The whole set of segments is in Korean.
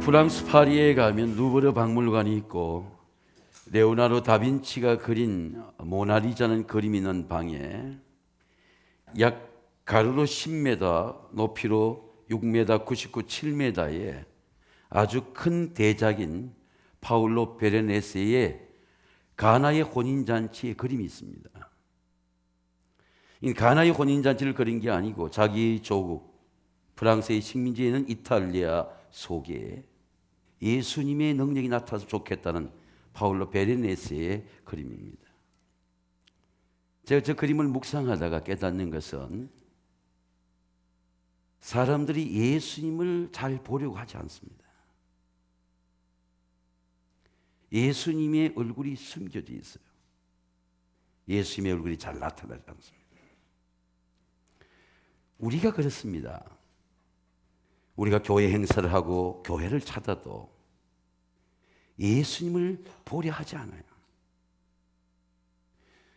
프랑스 파리에 가면 루브르 박물관이 있고 레오나르도 다빈치가 그린 모나리자는 그림이 있는 방에 약 가로로 10m, 높이로 6m 99, 7m의 아주 큰 대작인 파울로 베르네스의 가나의 혼인잔치의 그림이 있습니다. 이 가나의 혼인잔치를 그린 게 아니고 자기 조국 프랑스의 식민지에 있는 이탈리아 속에 예수님의 능력이 나타나서 좋겠다는 파울로 베르네스의 그림입니다. 제가 저 그림을 묵상하다가 깨닫는 것은 사람들이 예수님을 잘 보려고 하지 않습니다. 예수님의 얼굴이 숨겨져 있어요. 예수님의 얼굴이 잘 나타나지 않습니다. 우리가 그렇습니다. 우리가 교회 행사를 하고 교회를 찾아도 예수님을 보려 하지 않아요.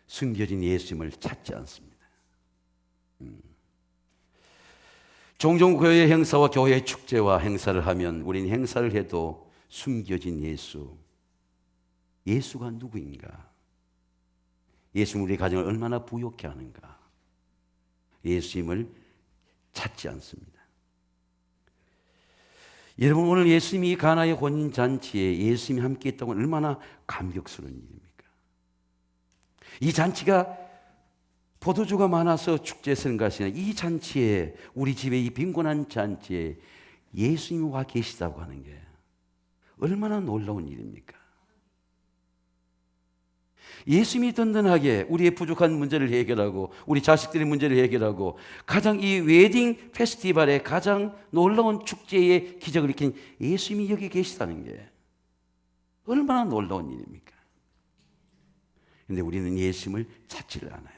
숨겨진 예수님을 찾지 않습니다. 종종 교회 행사와 교회 축제와 행사를 하면 우리는 행사를 해도 숨겨진 예수가 누구인가? 예수는 우리 가정을 얼마나 부욕해 하는가? 예수님을 찾지 않습니다. 여러분, 오늘 예수님이 가나의 혼인잔치에 예수님이 함께 있다고 하면 얼마나 감격스러운 일입니까? 이 잔치가 포도주가 많아서 축제에 쓰는 것이 아니라 이 잔치에, 우리 집에 이 빈곤한 잔치에 예수님이 와 계시다고 하는 게 얼마나 놀라운 일입니까? 예수님이 든든하게 우리의 부족한 문제를 해결하고 우리 자식들의 문제를 해결하고 가장 이 웨딩 페스티벌의 가장 놀라운 축제의 기적을 일으킨 예수님이 여기 계시다는 게 얼마나 놀라운 일입니까? 그런데 우리는 예수님을 찾지를 않아요.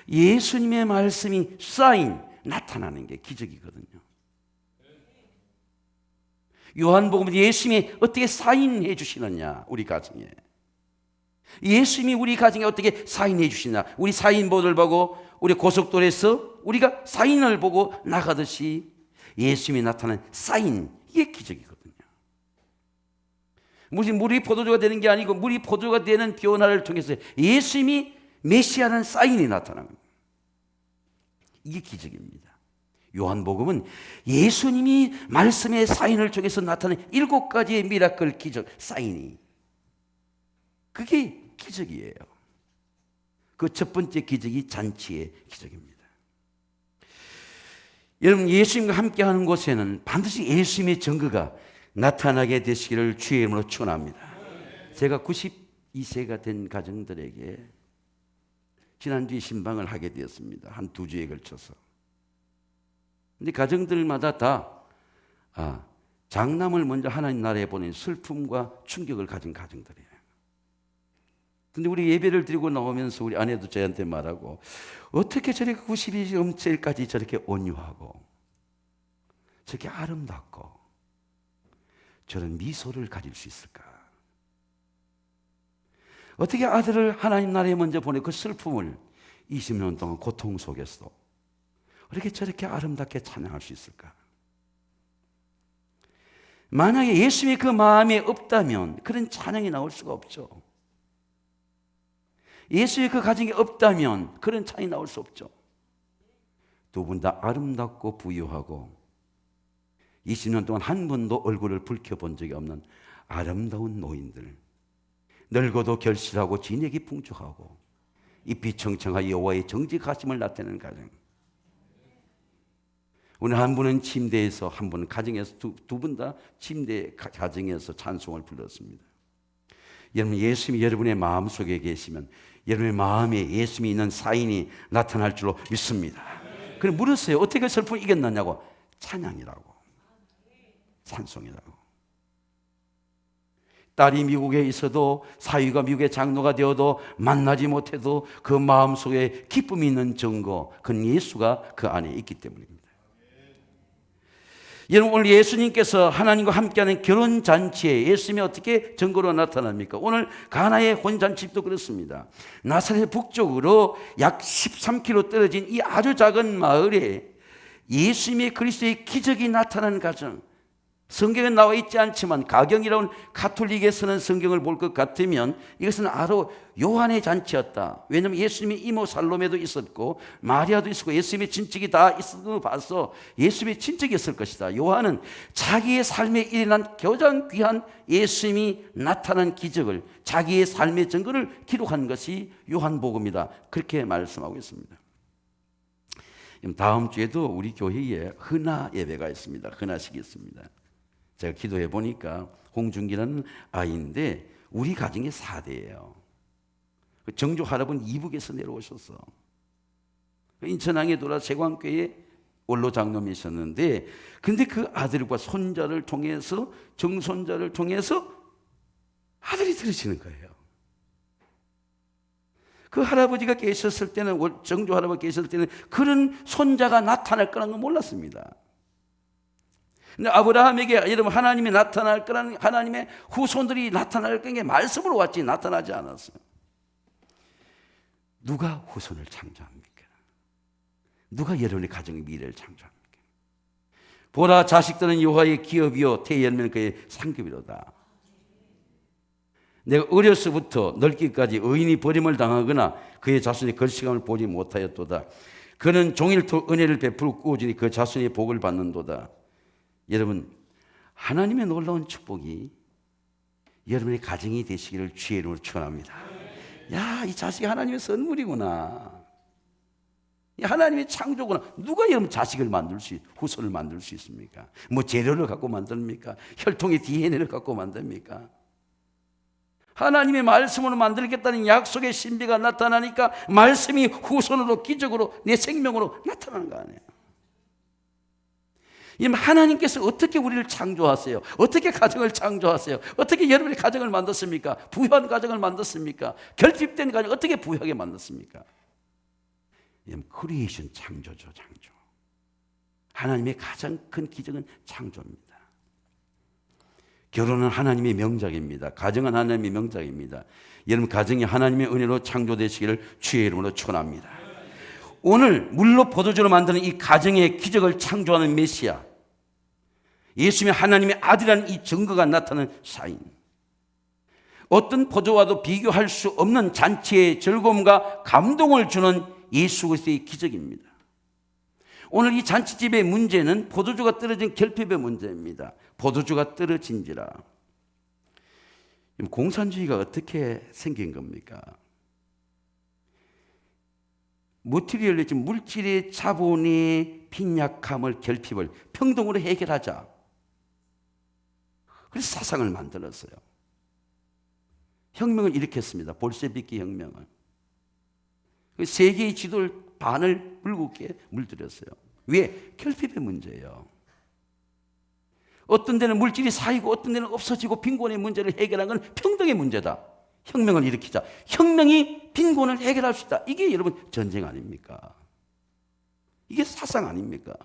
예수님의 말씀이 사인, 나타나는 게 기적이거든요. 요한복음은 예수님이 어떻게 사인해 주시느냐, 우리 가정에. 예수님이 우리 가정에 어떻게 사인해 주시나. 우리 사인본을 보고 우리 고속도로에서 우리가 사인을 보고 나가듯이 예수님이 나타나는 사인, 이게 기적이거든요. 물이 포도주가 되는 게 아니고 물이 포도주가 되는 변화를 통해서 예수님이 메시아라는 사인이 나타나는 거예요. 이게 기적입니다. 요한복음은 예수님이 말씀의 사인을 통해서 나타낸 7가지의 미라클 기적, 사인이, 그게 기적이에요. 그 첫 번째 기적이 잔치의 기적입니다. 여러분, 예수님과 함께하는 곳에는 반드시 예수님의 증거가 나타나게 되시기를 주의 이름으로 축원합니다. 제가 92세가 된 가정들에게 지난주에 신방을 하게 되었습니다. 한 2주에 걸쳐서. 근데 가정들마다 다 장남을 먼저 하나님 나라에 보낸 슬픔과 충격을 가진 가정들이에요. 근데 우리 예배를 드리고 나오면서 우리 아내도 저한테 말하고, 어떻게 저렇게 92세까지 저렇게 온유하고 저렇게 아름답고 저런 미소를 가질 수 있을까? 어떻게 아들을 하나님 나라에 먼저 보내 그 슬픔을 20년 동안 고통 속에서도 어떻게 저렇게 아름답게 찬양할 수 있을까? 만약에 예수님의 그 마음에 없다면 그런 찬양이 나올 수가 없죠. 예수의 그 가정이 없다면 그런 찬양이 나올 수 없죠. 두 분 다 아름답고 부유하고 20년 동안 한 번도 얼굴을 붉혀본 적이 없는 아름다운 노인들, 늙어도 결실하고 진액이 풍족하고 잎이 청청하 여호와의 정직하심을 나타내는 가정. 오늘 한 분은 침대에서, 한 분은 가정에서, 두 분 다 침대 가정에서 찬송을 불렀습니다. 여러분, 예수님이 여러분의 마음속에 계시면 여러분의 마음에 예수님이 있는 사인이 나타날 줄로 믿습니다. 그럼 물으세요. 어떻게 슬픔을 이겼느냐고. 찬양이라고, 찬송이라고. 딸이 미국에 있어도, 사위가 미국의 장로가 되어도, 만나지 못해도 그 마음속에 기쁨이 있는 증거, 그건 예수가 그 안에 있기 때문입니다. 여러분, 오늘 예수님께서 하나님과 함께하는 결혼잔치에 예수님이 어떻게 증거로 나타납니까? 오늘 가나의 혼잔치도 그렇습니다. 나사렛 북쪽으로 약 13km 떨어진 이 아주 작은 마을에 예수님의 그리스도의 기적이 나타나는 가정, 성경에 나와 있지 않지만 가경이라는 가톨릭에 서는 성경을 볼 것 같으면 이것은 바로 요한의 잔치였다. 왜냐하면 예수님의 이모 살로메도 있었고 마리아도 있었고 예수님의 친척이 다 있었던 걸 봐서 예수님의 친척이었을 것이다. 요한은 자기의 삶에 일어난 가장 귀한 예수님이 나타난 기적을, 자기의 삶의 증거를 기록한 것이 요한복음이다. 그렇게 말씀하고 있습니다. 다음 주에도 우리 교회에 흔화 예배가 있습니다. 흔화식이 있습니다. 제가 기도해 보니까 홍준기라는 아이인데 우리 가정의 4대예요. 정조 할아버지 이북에서 내려오셔서 인천항에 돌아 세광교회 원로 장로이셨는데, 근데 그 아들과 손자를 통해서, 정손자를 통해서 아들이 들으시는 거예요. 그 할아버지가 계셨을 때는, 정조 할아버지 계셨을 때는 그런 손자가 나타날 거라는 걸 몰랐습니다. 근데 아브라함에게 여러분 하나님이 나타날 거라는, 하나님의 후손들이 나타날 거라는 게 말씀으로 왔지 나타나지 않았어요. 누가 후손을 창조합니까? 누가 여러분의 가정의 미래를 창조합니까? 보라, 자식들은 여호와의 기업이요 태 열매는 그의 상급이로다. 내가 어려서부터 늙기까지 의인이 버림을 당하거나 그의 자손이 걸시감을 보지 못하였도다. 그는 종일토록 은혜를 베풀고 꾸어주니 그 자손이 복을 받는도다. 여러분, 하나님의 놀라운 축복이 여러분의 가정이 되시기를 주의 이름으로 축원합니다. 야, 이 자식이 하나님의 선물이구나. 이 하나님의 창조구나. 누가 여러분 자식을 만들 수, 후손을 만들 수 있습니까? 뭐 재료를 갖고 만듭니까? 혈통의 DNA를 갖고 만듭니까? 하나님의 말씀으로 만들겠다는 약속의 신비가 나타나니까 말씀이 후손으로, 기적으로, 내 생명으로 나타나는 거 아니에요. 하나님께서 어떻게 우리를 창조하세요? 어떻게 가정을 창조하세요? 어떻게 여러분의 가정을 만들었습니까? 부유한 가정을 만들었습니까? 결핍된 가정 어떻게 부유하게 만들었습니까? 크리에이션, 창조죠, 창조. 하나님의 가장 큰 기적은 창조입니다. 결혼은 하나님의 명작입니다. 가정은 하나님의 명작입니다. 여러분 가정이 하나님의 은혜로 창조되시기를 주의 이름으로 축원합니다. 오늘 물로 포도주로 만드는 이 가정의 기적을 창조하는 메시아, 예수님이 하나님의 아들이라는 이 증거가 나타나는 사인, 어떤 포도와도 비교할 수 없는 잔치의 즐거움과 감동을 주는 예수 그리스도의 기적입니다. 오늘 이 잔치집의 문제는 포도주가 떨어진 결핍의 문제입니다. 포도주가 떨어진지라. 공산주의가 어떻게 생긴 겁니까? 머티리얼리즘, 물질의 자본의 빈약함을, 결핍을 평등으로 해결하자. 그래서 사상을 만들었어요. 혁명을 일으켰습니다. 볼셰비키 혁명을. 세계의 지도를 반을 붉게 물들였어요. 왜? 결핍의 문제예요. 어떤 데는 물질이 쌓이고 어떤 데는 없어지고 빈곤의 문제를 해결한 건 평등의 문제다. 혁명을 일으키자. 혁명이 빈곤을 해결할 수 있다. 이게 여러분 전쟁 아닙니까? 이게 사상 아닙니까?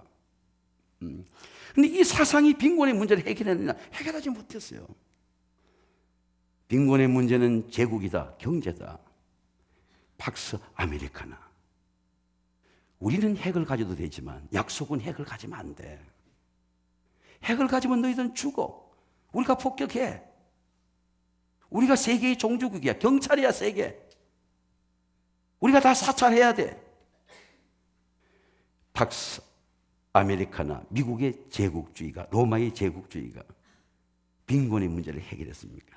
근데 이 사상이 빈곤의 문제를 해결했느냐? 해결하지 못했어요. 빈곤의 문제는 제국이다, 경제다. 팍스 아메리카나. 우리는 핵을 가져도 되지만 약속은 핵을 가지면 안 돼. 핵을 가지면 너희들은 죽어. 우리가 폭격해. 우리가 세계의 종주국이야. 경찰이야, 세계. 우리가 다 사찰해야 돼. 팍스 아메리카나, 미국의 제국주의가, 로마의 제국주의가 빈곤의 문제를 해결했습니까?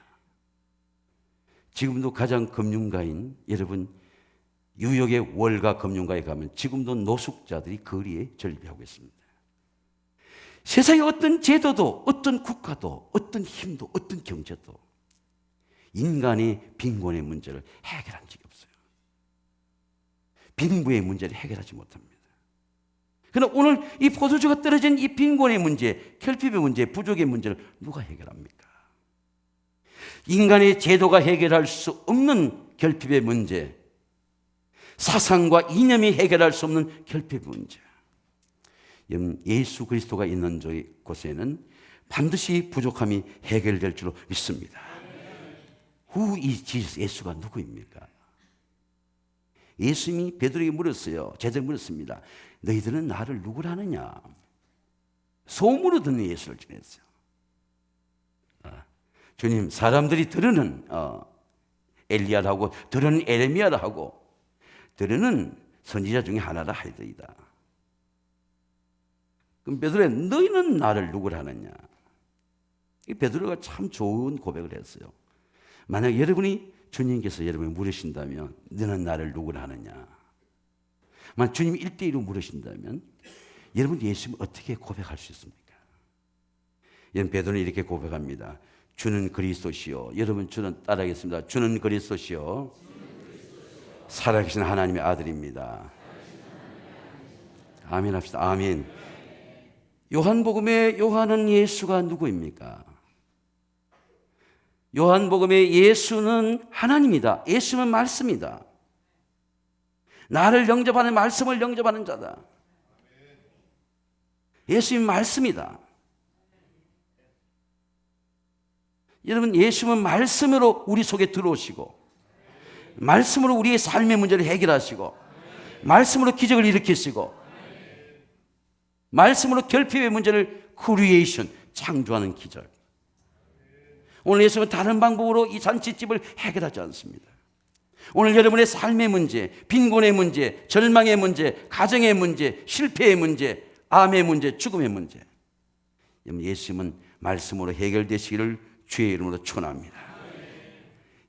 지금도 가장 금융가인 여러분, 뉴욕의 월가 금융가에 가면 지금도 노숙자들이 거리에 절비하고 있습니다. 세상의 어떤 제도도, 어떤 국가도, 어떤 힘도, 어떤 경제도 인간의 빈곤의 문제를 해결한 적이 없어요. 빈부의 문제를 해결하지 못합니다. 그러나 오늘 이 포도주가 떨어진 이 빈곤의 문제, 결핍의 문제, 부족의 문제를 누가 해결합니까? 인간의 제도가 해결할 수 없는 결핍의 문제, 사상과 이념이 해결할 수 없는 결핍의 문제. 예수 그리스도가 있는 곳에는 반드시 부족함이 해결될 줄로 믿습니다. Who is Jesus? 예수가 누구입니까? 예수님이 베드로에게 물었어요. 제자들에게 물었습니다. 너희들은 나를 누구라느냐? 소문으로 듣는 예수를 전했어요. 주님, 사람들이 들으는 엘리야라고, 들으는 에레미야라고, 들으는 선지자 중에 하나라 하이더이다. 그럼 베드로야, 너희는 나를 누구라 하느냐? 이 베드로가 참 좋은 고백을 했어요. 만약 여러분이 주님께서 여러분을 물으신다면 너는 나를 누구라 하느냐? 만약 주님이 1대1로 물으신다면 여러분 예수님을 어떻게 고백할 수 있습니까? 여러분 베드로는 이렇게 고백합니다. 주는 그리스도시요. 여러분 주는 따라하겠습니다. 주는 그리스도시요. 살아계신 하나님의 아들입니다. 아멘 합시다. 아멘. 요한복음의 요한은 예수가 누구입니까? 요한복음의 예수는 하나님이다. 예수는 말씀이다. 나를 영접하는, 말씀을 영접하는 자다. 예수님 말씀이다. 여러분, 예수님은 말씀으로 우리 속에 들어오시고, 말씀으로 우리의 삶의 문제를 해결하시고, 말씀으로 기적을 일으키시고, 말씀으로 결핍의 문제를 크리에이션, 창조하는 기적. 오늘 예수님은 다른 방법으로 이 잔치집을 해결하지 않습니다. 오늘 여러분의 삶의 문제, 빈곤의 문제, 절망의 문제, 가정의 문제, 실패의 문제, 암의 문제, 죽음의 문제, 예수님은 말씀으로 해결되시기를 주의 이름으로 축원합니다.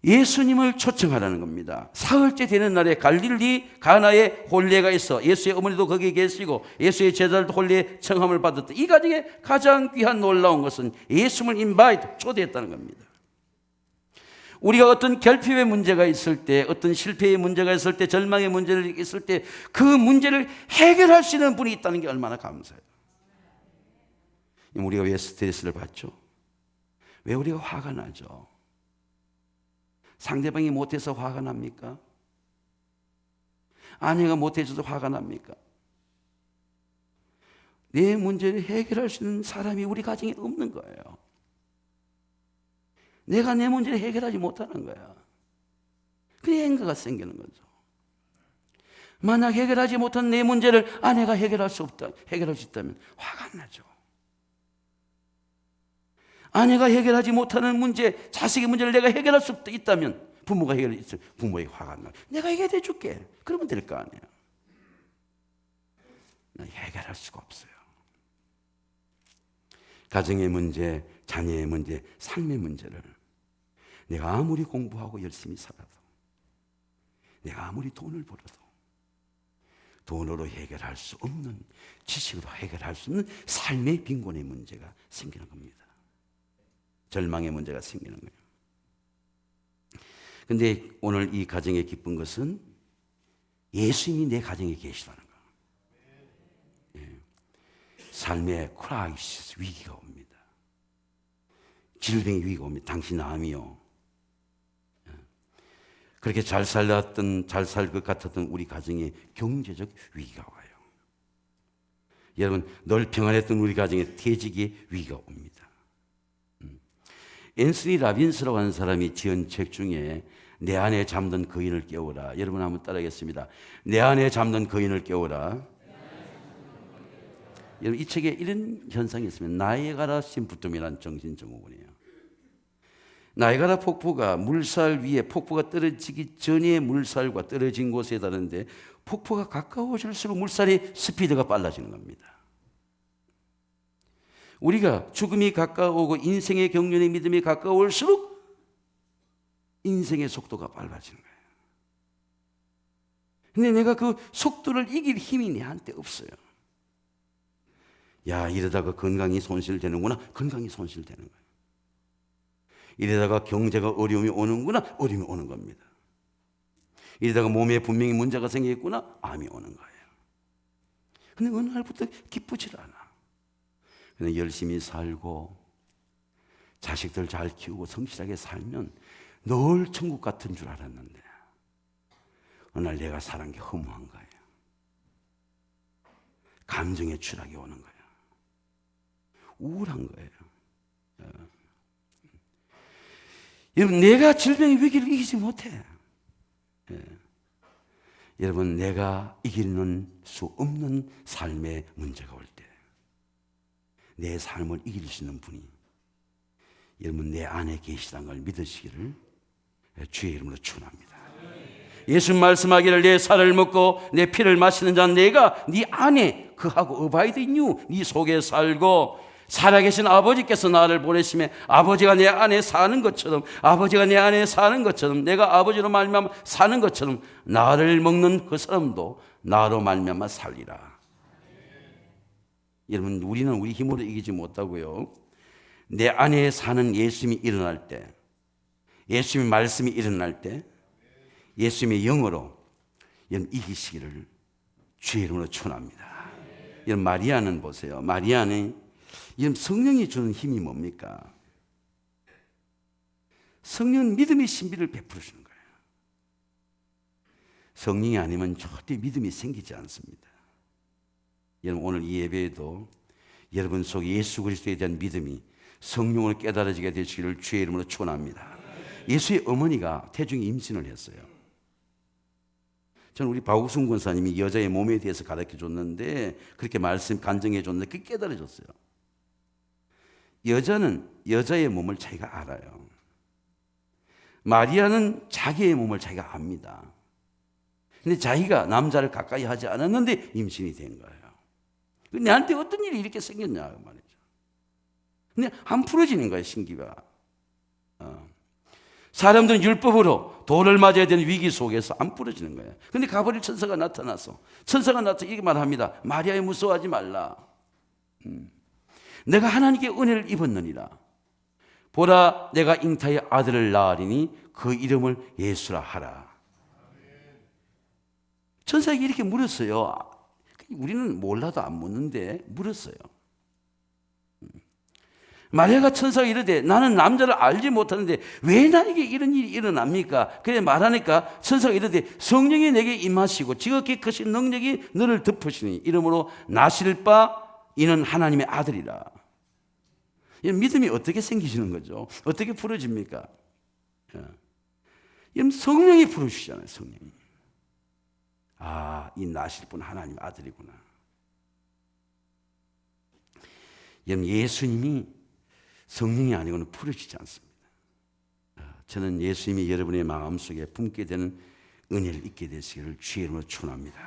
예수님을 초청하라는 겁니다. 사흘째 되는 날에 갈릴리 가나에 혼례가 있어 예수의 어머니도 거기에 계시고 예수의 제자들도 혼례에 청함을 받았다. 이 가정에 가장 귀한 놀라운 것은 예수님을 인바이트, 초대했다는 겁니다. 우리가 어떤 결핍의 문제가 있을 때, 어떤 실패의 문제가 있을 때, 절망의 문제가 있을 때 그 문제를 해결할 수 있는 분이 있다는 게 얼마나 감사해요. 우리가 왜 스트레스를 받죠? 왜 우리가 화가 나죠? 상대방이 못해서 화가 납니까? 아내가 못해줘서 화가 납니까? 내 문제를 해결할 수 있는 사람이 우리 가정에 없는 거예요. 내가 내 문제를 해결하지 못하는 거야. 그래 행거가 생기는 거죠. 만약 해결하지 못한 내 문제를 아내가 해결할 수 있다면 화가 안 나죠. 아내가 해결하지 못하는 문제, 자식의 문제를 내가 해결할 수 있다면, 부모가 해결했을 때 부모에게 화가 안 나. 내가 해결해 줄게. 그러면 될 거 아니에요. 난 해결할 수가 없어요. 가정의 문제, 자녀의 문제, 삶의 문제를 내가 아무리 공부하고 열심히 살아도, 내가 아무리 돈을 벌어도 돈으로 해결할 수 없는, 지식으로 해결할 수 없는 삶의 빈곤의 문제가 생기는 겁니다. 절망의 문제가 생기는 거예요. 그런데 오늘 이 가정의 기쁜 것은 예수님이 내 가정에 계시다는 거예요. 예. 삶의 크라이시스, 위기가 옵니다. 질병의 위기가 옵니다. 당신 암이요. 예. 그렇게 잘 살 것 같았던 우리 가정에 경제적 위기가 와요. 여러분, 늘 평안했던 우리 가정에 퇴직의 위기가 옵니다. 앤서니 라빈스라고 하는 사람이 지은 책 중에 내 안에 잠든 거인을 깨우라. 여러분 한번 따라하겠습니다. 내 안에 잠든 거인을 깨우라. 여러분 이 책에 이런 현상이 있습니다. 나이아가라 심부름이라는 정신증후군이에요. 나이아가라 폭포가 물살 위에, 폭포가 떨어지기 전에 물살과 떨어진 곳에 다른데 폭포가 가까워질수록 물살의 스피드가 빨라지는 겁니다. 우리가 죽음이 가까워오고 인생의 경륜의 믿음이 가까울수록 인생의 속도가 빨라지는 거예요. 근데 내가 그 속도를 이길 힘이 내한테 없어요. 야, 이러다가 건강이 손실되는구나. 건강이 손실되는 거예요. 이러다가 경제가 어려움이 오는구나. 어려움이 오는 겁니다. 이러다가 몸에 분명히 문제가 생기겠구나. 암이 오는 거예요. 근데 어느 날부터 기쁘질 않아. 근데 열심히 살고 자식들 잘 키우고 성실하게 살면 늘 천국 같은 줄 알았는데 어느 날 내가 살은 게 허무한 거예요. 감정의 추락이 오는 거예요. 우울한 거예요. 여러분, 내가 질병의 위기를 이기지 못해. 여러분, 내가 이기는 수 없는 삶의 문제가 올 때 내 삶을 이길 수 있는 분이 여러분 내 안에 계시다는 걸 믿으시기를 주의 이름으로 축원합니다. 예수님 말씀하기를 내 살을 먹고 내 피를 마시는 자는 내가 네 안에 그하고 abide in you, 네 속에 살고 살아계신 아버지께서 나를 보내시며 아버지가 내 안에 사는 것처럼, 아버지가 내 안에 사는 것처럼, 내가 아버지로 말미암아 사는 것처럼 나를 먹는 그 사람도 나로 말미암아 살리라. 여러분 우리는 우리 힘으로 이기지 못하고요, 내 안에 사는 예수님이 일어날 때, 예수님의 말씀이 일어날 때 예수님의 영으로 여러분 이기시기를 주의 이름으로 축원합니다. 여러분 마리아는 보세요. 마리아는 여러분 성령이 주는 힘이 뭡니까? 성령은 믿음의 신비를 베풀어주는 거예요. 성령이 아니면 절대 믿음이 생기지 않습니다. 여러분 오늘 이 예배에도 여러분 속에 예수 그리스도에 대한 믿음이 성령으로 깨달아지게 되시기를 주의 이름으로 축원합니다. 예수의 어머니가 태중에 임신을 했어요. 저는 우리 박우순 권사님이 여자의 몸에 대해서 가르쳐 줬는데 그렇게 말씀 간증해 줬는데 그게 깨달아졌어요. 여자는 여자의 몸을 자기가 알아요. 마리아는 자기의 몸을 자기가 압니다. 근데 자기가 남자를 가까이 하지 않았는데 임신이 된 거예요. 내한테 어떤 일이 이렇게 생겼냐 그 말이죠. 근데 안 풀어지는 거예요, 신기가. 사람들은 율법으로 돌을 맞아야 되는 위기 속에서 안 풀어지는 거예요. 근데 가버릴 천사가 나타나서, 천사가 나타나서 이렇게 말합니다. 마리아에 무서워하지 말라. 내가 하나님께 은혜를 입었느니라. 보라, 내가 잉타의 아들을 낳으리니 그 이름을 예수라 하라. 천사에게 이렇게 물었어요. 우리는 몰라도 안 묻는데 물었어요. 마리아가 천사가 이르되 나는 남자를 알지 못하는데 왜 나에게 이런 일이 일어납니까? 그래 말하니까 천사가 이르되 성령이 내게 임하시고 지극히 크신 능력이 너를 덮으시니 이러므로 나실 바 이는 하나님의 아들이라. 믿음이 어떻게 생기시는 거죠? 어떻게 풀어집니까? 성령이 풀어주시잖아요. 성령이. 아, 이 나실 분 하나님 아들이구나. 예수님이 성령이 아니고는 풀어지지 않습니다. 저는 예수님이 여러분의 마음속에 품게 되는 은혜를 잊게 되시기를 주의 이름으로 축원합니다.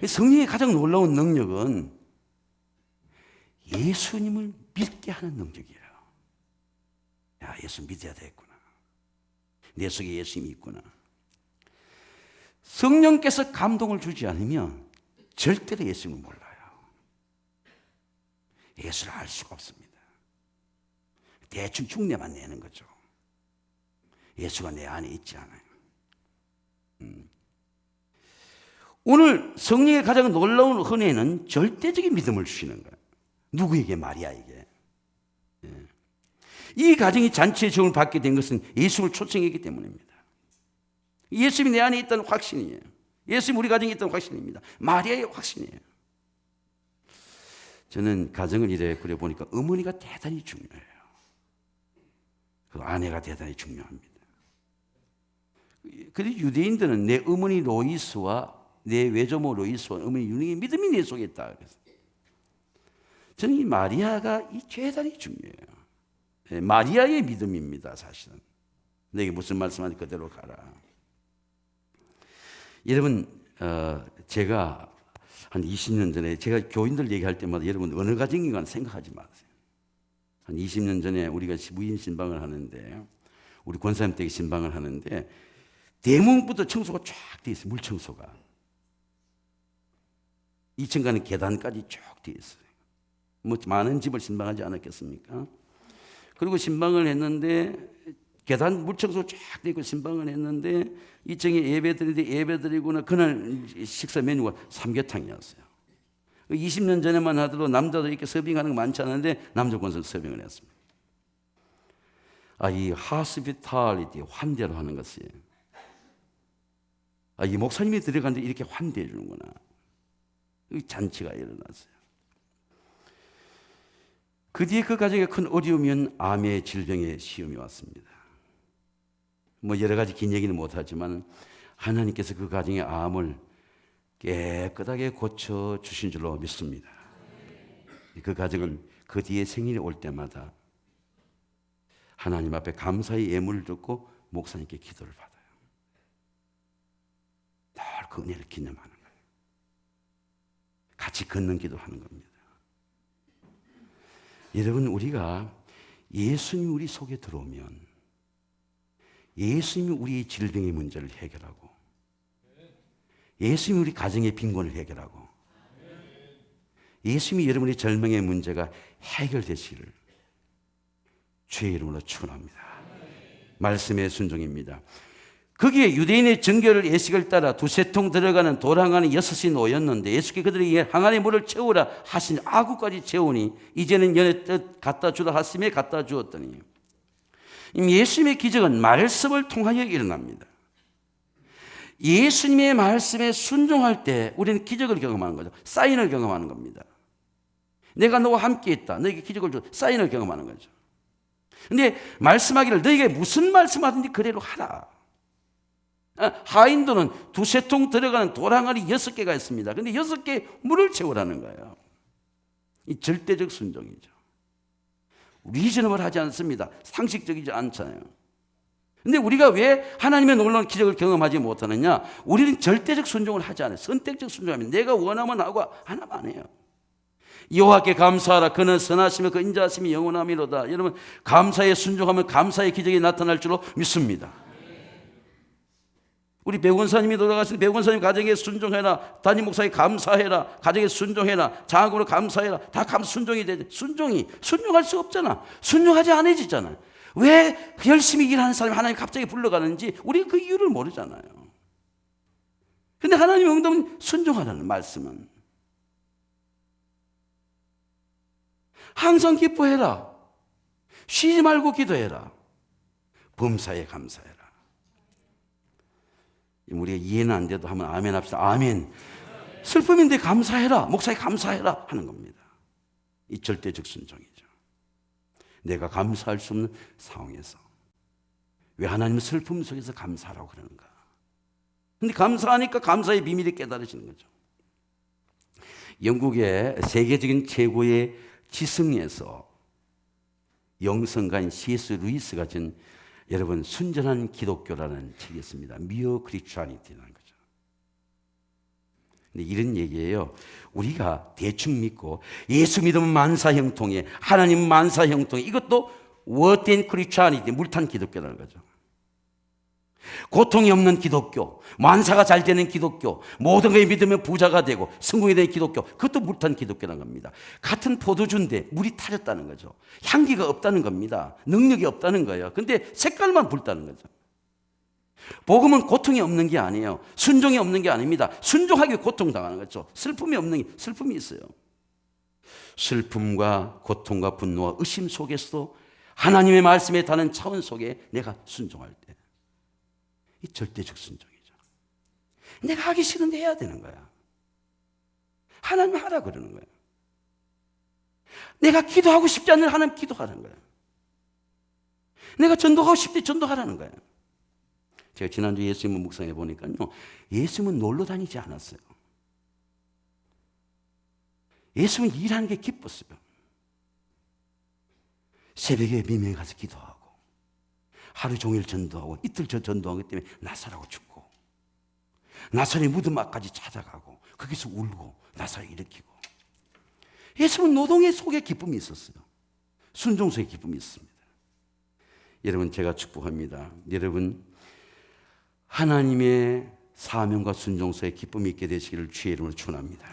성령의 가장 놀라운 능력은 예수님을 믿게 하는 능력이에요. 야, 예수 믿어야 되겠구나. 내 속에 예수님이 있구나. 성령께서 감동을 주지 않으면 절대로 예수님을 몰라요. 예수를 알 수가 없습니다. 대충 흉내만 내는 거죠. 예수가 내 안에 있지 않아요. 오늘 성령의 가장 놀라운 은혜는 절대적인 믿음을 주시는 거예요. 누구에게? 마리아에게. 이 가정이 잔치의 종을 받게 된 것은 예수를 초청했기 때문입니다. 예수님이 내 안에 있다는 확신이에요. 예수님이 우리 가정에 있다는 확신입니다. 마리아의 확신이에요. 저는 가정을 이래 그려보니까 어머니가 대단히 중요해요. 그 아내가 대단히 중요합니다. 그래서 유대인들은 내 어머니 로이스와 내 외조모 로이스와 어머니 유능의 믿음이 내 속에 있다. 그래서 저는 이 마리아가 이 대단히 중요해요. 마리아의 믿음입니다. 사실은 내게 무슨 말씀하는지 그대로 가라. 여러분, 제가 한 20년 전에 제가 교인들 얘기할 때마다 여러분 어느 가정인가 생각하지 마세요. 한 20년 전에 우리가 무인 신방을 하는데 우리 권사님 댁에 신방을 하는데 대문부터 청소가 쫙 돼 있어요. 물청소가 2층 가는 계단까지 쫙 돼 있어요. 뭐 많은 집을 신방하지 않았겠습니까? 그리고 신방을 했는데 계단 물청소 쫙 돼 있고 신방을 했는데 2층에 예배드리고나 그날 식사 메뉴가 삼계탕이었어요. 20년 전에만 하더라도 남자들 이렇게 서빙하는 거 많지 않은데 남자 권사 서빙을 했습니다. 이 하스피탈리티, 환대로 하는 것이에요. 이 목사님이 들어갔는데 이렇게 환대해 주는구나. 잔치가 일어났어요. 그 뒤에 그 가정에 큰 어려움은 암의 질병의 시험이 왔습니다. 뭐 여러 가지 긴 얘기는 못하지만 하나님께서 그 가정의 암을 깨끗하게 고쳐주신 줄로 믿습니다. 그 가정은 그 뒤에 생일이 올 때마다 하나님 앞에 감사의 예물을 듣고 목사님께 기도를 받아요. 늘 그 은혜를 기념하는 거예요. 같이 걷는 기도하는 겁니다. 여러분, 우리가 예수님이 우리 속에 들어오면 예수님이 우리의 질병의 문제를 해결하고 예수님이 우리 가정의 빈곤을 해결하고 예수님이 여러분의 절망의 문제가 해결되시기를 주의 이름으로 축원합니다. 말씀의 순종입니다. 거기에 유대인의 정결을 예식을 따라 두세 통 들어가는 도랑안에 6이 놓였는데 예수께 그들에게 항아리 물을 채우라 하시니 아구까지 채우니 이제는 연의 뜻 갖다 주라 하심에 갖다 주었더니 예수님의 기적은 말씀을 통하여 일어납니다. 예수님의 말씀에 순종할 때 우리는 기적을 경험하는 거죠. 사인을 경험하는 겁니다. 내가 너와 함께 있다. 너에게 기적을 줘. 사인을 경험하는 거죠. 근데 말씀하기를 너에게 무슨 말씀하든지 그대로 하라. 하인도는 두세 통 들어가는 도랑알이 6개가 있습니다. 근데 6개 물을 채우라는 거예요. 이 절대적 순종이죠. 리즈너블 하지 않습니다. 상식적이지 않잖아요. 근데 우리가 왜 하나님의 놀라운 기적을 경험하지 못하느냐? 우리는 절대적 순종을 하지 않아요. 선택적 순종합니다. 내가 원하면 하고 안 하면 안 해요. 여호와께 감사하라. 그는 선하시며 그 인자하심이 영원함이로다. 여러분, 감사에 순종하면 감사의 기적이 나타날 줄로 믿습니다. 우리 배원사님이 돌아가신 배원사님 가정에 순종해라. 담임 목사에 감사해라. 가정에 순종해라. 장학으로 감사해라. 다 순종이 되죠. 순종할 수 없잖아. 순종하지 않아지잖아. 왜 열심히 일하는 사람이 하나님 갑자기 불러가는지 우리가 그 이유를 모르잖아요. 근데 하나님의 응답은 순종하라는 말씀은 항상 기뻐해라. 쉬지 말고 기도해라. 범사에 감사해라. 우리가 이해는 안 돼도 한번 아멘 합시다. 아멘. 슬픔인데 감사해라. 목사에 감사해라 하는 겁니다. 이 절대적 순종이죠. 내가 감사할 수 없는 상황에서 왜 하나님은 슬픔 속에서 감사하라고 그러는가? 근데 감사하니까 감사의 비밀이 깨달아지는 거죠. 영국의 세계적인 최고의 지성에서 영성가인 C.S. 루이스가 진 여러분 순전한 기독교라는 책이 있습니다. 미어 크리스천이티라는 거죠. 근데 이런 얘기예요. 우리가 대충 믿고 예수 믿으면 만사형통해, 하나님 만사형통해. 이것도 워든 크리스천이티, 물탄 기독교라는 거죠. 고통이 없는 기독교, 만사가 잘 되는 기독교, 모든 것을 믿으면 부자가 되고 성공이 되는 기독교, 그것도 물탄 기독교라는 겁니다. 같은 포도주인데 물이 타졌다는 거죠. 향기가 없다는 겁니다. 능력이 없다는 거예요. 근데 색깔만 붉다는 거죠. 복음은 고통이 없는 게 아니에요. 순종이 없는 게 아닙니다. 순종하기 고통당하는 거죠. 슬픔이 없는 게, 슬픔이 있어요. 슬픔과 고통과 분노와 의심 속에서도 하나님의 말씀에 닿는 차원 속에 내가 순종할 때 이 절대적 순종이죠. 내가 하기 싫은데 해야 되는 거야. 하나님 하라 그러는 거야. 내가 기도하고 싶지 않는 하나님 기도하라는 거야. 내가 전도하고 싶을 때 전도하라는 거야. 제가 지난주 예수님을 묵상해 보니까요, 예수님은 놀러 다니지 않았어요. 예수님은 일하는 게 기뻤어요. 새벽에 미명에 가서 기도하고 하루 종일 전도하고 이틀 전도하기 때문에 나사라고 죽고 나사렛 무덤 앞까지 찾아가고 거기서 울고 나사렛 일으키고 예수님은 노동의 속에 기쁨이 있었어요. 순종 속에 기쁨이 있습니다. 여러분, 제가 축복합니다. 여러분, 하나님의 사명과 순종 속에 기쁨이 있게 되시기를 주의 이름으로 축원합니다.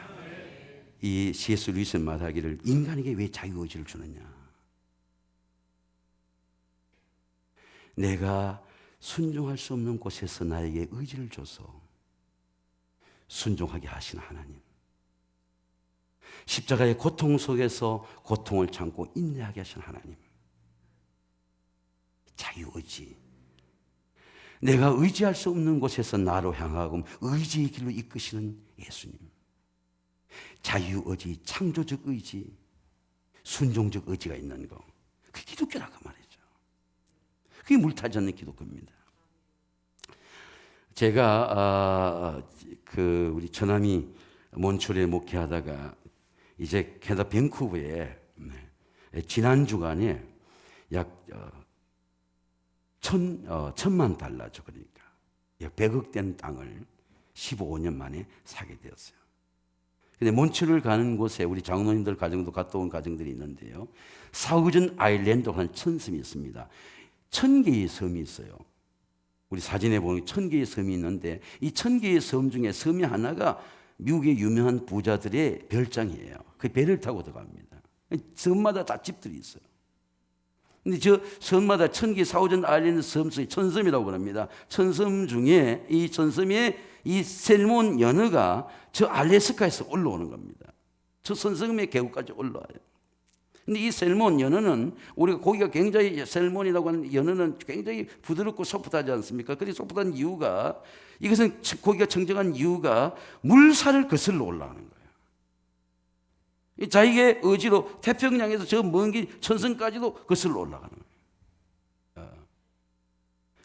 이 C.S. 루이스는 말하기를 인간에게 왜 자유의지를 주느냐? 내가 순종할 수 없는 곳에서 나에게 의지를 줘서 순종하게 하시는 하나님, 십자가의 고통 속에서 고통을 참고 인내하게 하시는 하나님, 자유의지, 내가 의지할 수 없는 곳에서 나로 향하고 의지의 길로 이끄시는 예수님, 자유의지, 창조적 의지, 순종적 의지가 있는 거, 그게 기독교라고 말이죠. 그게 물타지 않는 기독교입니다. 제가 우리 처남이 몬트리올에 목회하다가 이제 캐나다 밴쿠버에 지난 주간에 약 천만 달러죠. 그러니까 100억 된 땅을 15년 만에 사게 되었어요. 근데 몬트리올 가는 곳에 우리 장로님들 가정도 갔다 온 가정들이 있는데요. 사우전 아일랜드라는 천섬이 있습니다. 1000개의 섬이 있어요. 우리 사진에 보면 1000개의 섬이 있는데 이 1000개의 섬 중에 섬이 하나가 미국의 유명한 부자들의 별장이에요. 그 배를 타고 들어갑니다. 섬마다 다 집들이 있어요. 근데 저 섬마다 1000개 사우전 아일랜드 섬 속에 천섬이라고 그럽니다. 천섬 중에 이 천섬에 이 셀몬 연어가 저 알래스카에서 올라오는 겁니다. 저 선섬의 계곡까지 올라와요. 근데 이 셀몬 연어는 우리가 고기가 굉장히 셀몬이라고 하는 연어는 굉장히 부드럽고 소프트하지 않습니까? 그래서 소프트한 이유가 이것은 고기가 청정한 이유가 물살을 거슬러 올라오는 거예요. 자기의 의지로 태평양에서 저 먼 길 천성까지도 거슬러 올라가는 거예요.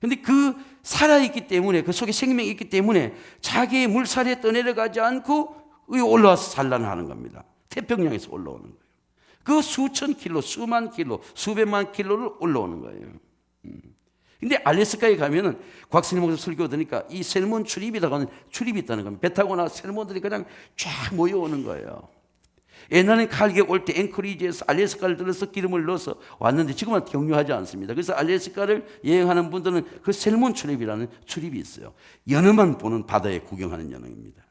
그런데 그 살아있기 때문에 그 속에 생명이 있기 때문에 자기의 물살에 떠내려가지 않고 올라와서 산란하는 겁니다. 태평양에서 올라오는 거예요. 그 수천 킬로, 수만 킬로, 수백만 킬로를 올라오는 거예요. 근데 알래스카에 가면은 곽스님 목사 설교 들으니까 이 셀몬 출입이라고 하는 출입이 있다는 겁니다. 배 타고 나서 셀몬들이 그냥 쫙 모여오는 거예요. 옛날에 칼게 올 때 앵커리지에서 알래스카를 들어서 기름을 넣어서 왔는데 지금은 경유하지 않습니다. 그래서 알래스카를 여행하는 분들은 그 셀몬 출입이라는 출입이 있어요. 연어만 보는 바다에 구경하는 연어입니다.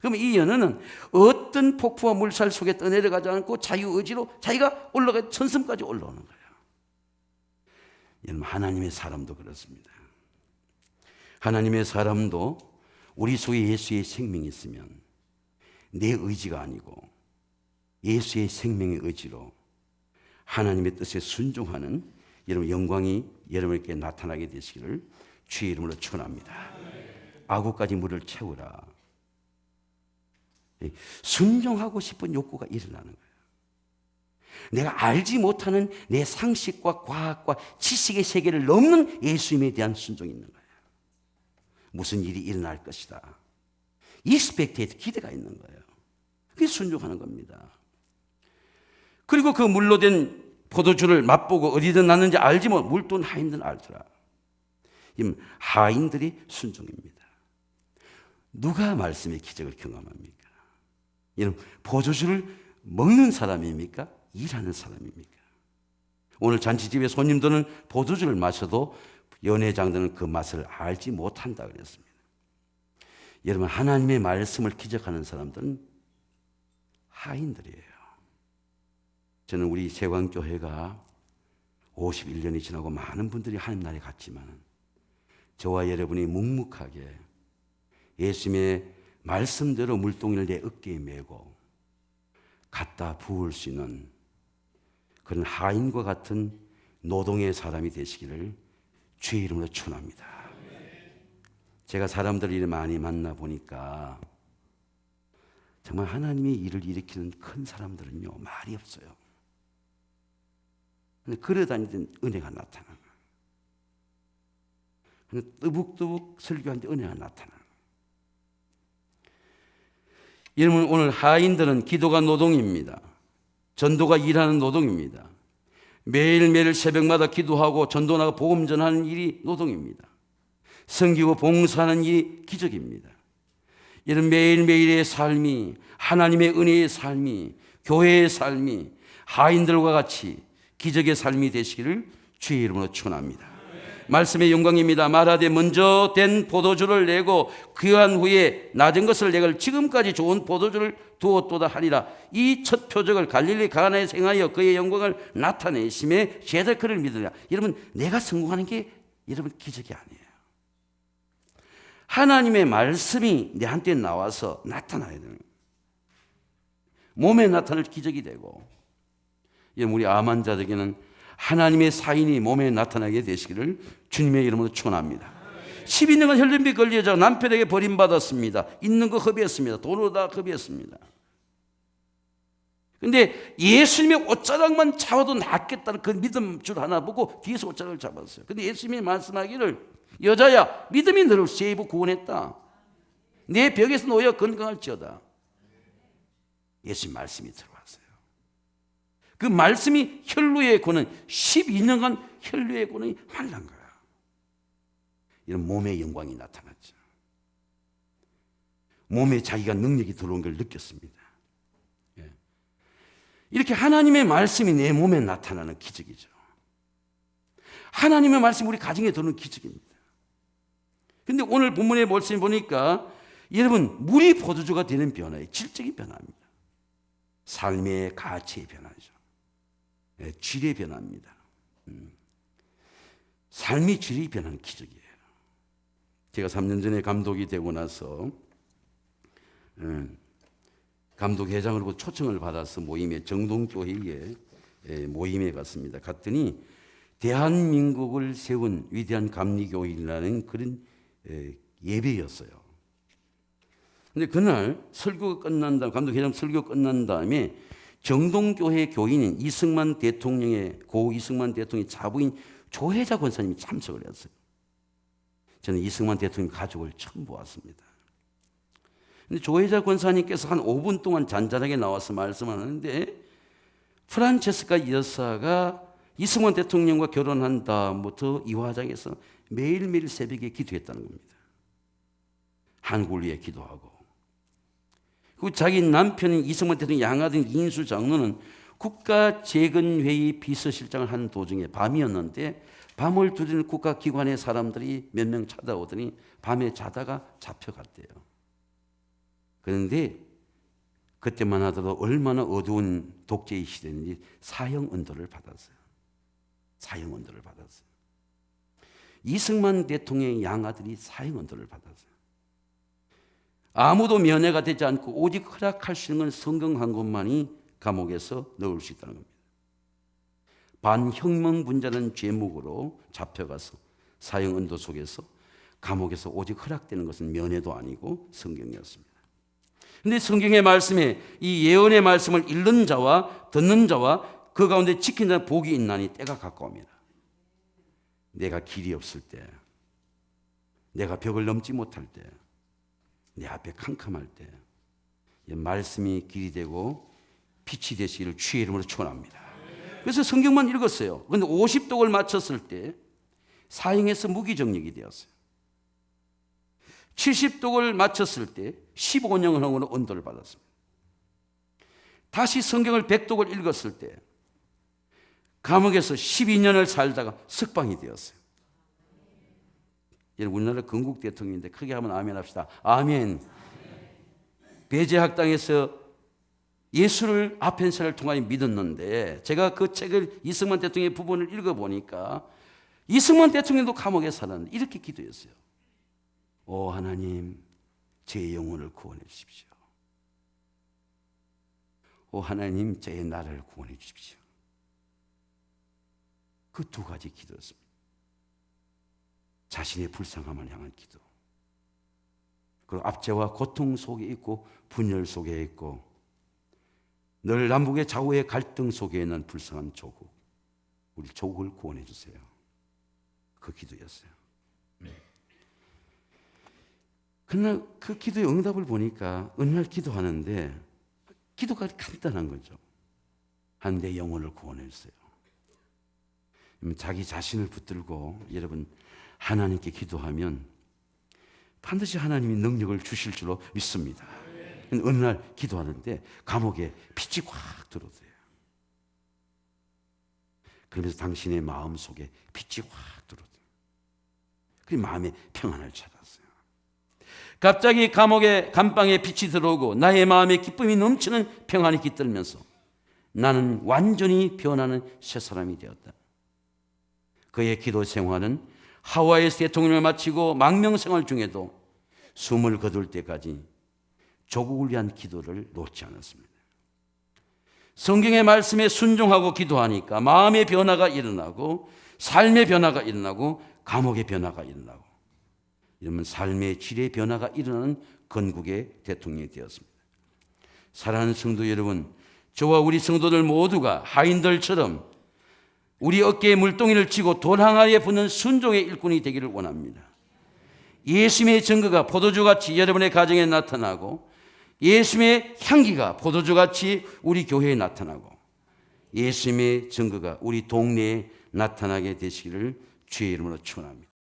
그럼 이 연어는 어떤 폭포와 물살 속에 떠내려가지 않고 자유 의지로 자기가 올라가 천섬까지 올라오는 거예요. 여러분, 하나님의 사람도 그렇습니다. 하나님의 사람도 우리 속에 예수의 생명이 있으면 내 의지가 아니고 예수의 생명의 의지로 하나님의 뜻에 순종하는 여러분 영광이 여러분에게 나타나게 되시기를 주의 이름으로 축원합니다. 아구까지 물을 채우라. 순종하고 싶은 욕구가 일어나는 거예요. 내가 알지 못하는 내 상식과 과학과 지식의 세계를 넘는 예수님에 대한 순종이 있는 거예요. 무슨 일이 일어날 것이다. 익스펙테이트, 기대가 있는 거예요. 그게 순종하는 겁니다. 그리고 그 물로 된 포도주를 맛보고 어디든 났는지 알지 못 물돈 하인들은 알더라. 하인들이 순종입니다. 누가 말씀의 기적을 경험합니까? 여러분, 포도주를 먹는 사람입니까? 일하는 사람입니까? 오늘 잔치집에 손님들은 포도주를 마셔도 연회장들은 그 맛을 알지 못한다 그랬습니다. 여러분, 하나님의 말씀을 기적하는 사람들은 하인들이에요. 저는 우리 세광교회가 51년이 지나고 많은 분들이 하나님 나라에 갔지만 저와 여러분이 묵묵하게 예수님의 말씀대로 물동이를 내 어깨에 메고 갖다 부을 수 있는 그런 하인과 같은 노동의 사람이 되시기를 주의 이름으로 축원합니다. 제가 사람들을 이렇게 많이 만나보니까 정말 하나님의 일을 일으키는 큰 사람들은요 말이 없어요. 근데 걸어다니던 은혜가 나타나는 거예요. 뜨북뜨북 설교하는데 은혜가 나타나는 거예요. 여러분, 오늘 하인들은 기도가 노동입니다. 전도가 일하는 노동입니다. 매일매일 새벽마다 기도하고 전도 나가 복음 전하는 일이 노동입니다. 섬기고 봉사하는 일이 기적입니다. 이런 매일매일의 삶이, 하나님의 은혜의 삶이, 교회의 삶이 하인들과 같이 기적의 삶이 되시기를 주의 이름으로 축원합니다. 말씀의 영광입니다. 말하되 먼저 된 포도주를 내고 귀한 후에 낮은 것을 내가 지금까지 좋은 포도주를 두었도다 하리라. 이 첫 표적을 갈릴리 가나에서 행하여 그의 영광을 나타내심에 제자 그를 믿으리라. 여러분, 내가 성공하는 게 여러분 기적이 아니에요. 하나님의 말씀이 내한테 나와서 나타나야 되는 거예요. 몸에 나타날 기적이 되고, 우리 암 환자들에게는 하나님의 사인이 몸에 나타나게 되시기를 주님의 이름으로 축원합니다. 12년간 혈련비 걸려져 남편에게 버림받았습니다. 있는 거 허비했습니다. 돈으로 다 허비했습니다. 근데 예수님의 옷자락만 잡아도 낫겠다는 그 믿음 줄 하나 보고 뒤에서 옷자락을 잡았어요. 근데 예수님이 말씀하기를 여자야 믿음이 너를 세이브 구원했다. 내 벽에서 놓여 건강할지어다. 예수님 말씀이 들어왔어요. 그 말씀이 혈루의 고는 12년간 혈루의 고는 말란 거야. 이런 몸의 영광이 나타났죠. 몸에 자기가 능력이 들어온 걸 느꼈습니다. 이렇게 하나님의 말씀이 내 몸에 나타나는 기적이죠. 하나님의 말씀이 우리 가정에 들어오는 기적입니다. 그런데 오늘 본문의 말씀을 보니까 여러분, 물이 포도주가 되는 변화의 질적인 변화입니다. 삶의 가치의 변화죠. 질의 변화입니다. 삶의 질이 변하는 기적이에요. 제가 3년 전에 감독이 되고 나서 감독회장으로부터 초청을 받아서 모임에, 정동교회의 모임에 갔습니다. 갔더니 대한민국을 세운 위대한 감리교인이라는 그런 예배였어요. 근데 그날 설교가 끝난 다음, 감독회장 설교 끝난 다음에 정동교회 교인인 이승만 대통령의, 고 이승만 대통령의 자부인 조혜자 권사님이 참석을 했어요. 저는 이승만 대통령 가족을 처음 보았습니다. 근데 조혜자 권사님께서 한 5분 동안 잔잔하게 나와서 말씀하는데, 프란체스카 여사가 이승만 대통령과 결혼한 다음부터 이 화장에서 매일매일 새벽에 기도했다는 겁니다. 한국을 위해 기도하고, 그리고 자기 남편인 이승만 대통령 양아들 인수 장로는 국가재건회의 비서실장을 하는 도중에 밤이었는데, 밤을 두드리는 국가기관의 사람들이 몇 명 찾아오더니 밤에 자다가 잡혀갔대요. 그런데 그때만 하더라도 얼마나 어두운 독재의 시대인지 사형 언도를 받았어요. 사형 언도를 받았어요. 이승만 대통령의 양아들이 사형 언도를 받았어요. 아무도 면회가 되지 않고 오직 허락할 수 있는 건 성경 한 권만이 감옥에서 넣을 수 있다는 겁니다. 반혁명분자는 죄목으로 잡혀가서 사형 언도 속에서 감옥에서 오직 허락되는 것은 면회도 아니고 성경이었습니다. 그런데 성경의 말씀에 이 예언의 말씀을 읽는 자와 듣는 자와 그 가운데 지킨 자는 복이 있나니 때가 가까웁니다. 내가 길이 없을 때, 내가 벽을 넘지 못할 때, 내 앞에 캄캄할 때, 이 말씀이 길이 되고 빛이 되시기를 주의 이름으로 축원합니다. 그래서 성경만 읽었어요. 그런데 50독을 맞췄을 때 사형에서 무기징역이 되었어요. 70독을 맞췄을 때 15년으로 언도를 받았습니다. 다시 성경을 100독을 읽었을 때 감옥에서 12년을 살다가 석방이 되었어요. 우리나라 건국 대통령인데 크게 하면 아멘 합시다. 아멘. 배제학당에서 예수를 아펜사를 통하여 믿었는데, 제가 그 책을 이승만 대통령의 부분을 읽어보니까 이승만 대통령도 감옥에 살았는데 이렇게 기도했어요. 오 하나님, 제 영혼을 구원해 주십시오. 오 하나님, 제 나라를 구원해 주십시오. 그 두 가지 기도였습니다. 자신의 불쌍함을 향한 기도, 그리고 압제와 고통 속에 있고 분열 속에 있고 늘 남북의 좌우의 갈등 속에 있는 불쌍한 조국, 우리 조국을 구원해 주세요. 그 기도였어요. 그날 그 기도의 응답을 보니까 어느 날 기도하는데 기도가 간단한 거죠. 내 영혼을 구원해 주세요. 자기 자신을 붙들고 여러분 하나님께 기도하면 반드시 하나님이 능력을 주실 줄로 믿습니다. 어느 날 기도하는데 감옥에 빛이 확 들어오세요. 그러면서 당신의 마음 속에 빛이 확 들어오세요. 그 마음에 평안을 찾았어요. 갑자기 감옥에 감방에 빛이 들어오고 나의 마음에 기쁨이 넘치는 평안이 깃들면서 나는 완전히 변하는 새 사람이 되었다. 그의 기도 생활은 하와이에서 대통령을 마치고 망명생활 중에도 숨을 거둘 때까지 조국을 위한 기도를 놓지 않았습니다. 성경의 말씀에 순종하고 기도하니까 마음의 변화가 일어나고 삶의 변화가 일어나고 감옥의 변화가 일어나고, 이러면 삶의 질의 변화가 일어나는 건국의 대통령이 되었습니다. 사랑하는 성도 여러분, 저와 우리 성도들 모두가 하인들처럼 우리 어깨에 물동이를 쥐고 돌항아리에 붙는 순종의 일꾼이 되기를 원합니다. 예수님의 증거가 포도주같이 여러분의 가정에 나타나고, 예수님의 향기가 포도주같이 우리 교회에 나타나고, 예수님의 증거가 우리 동네에 나타나게 되시기를 주의 이름으로 축원합니다.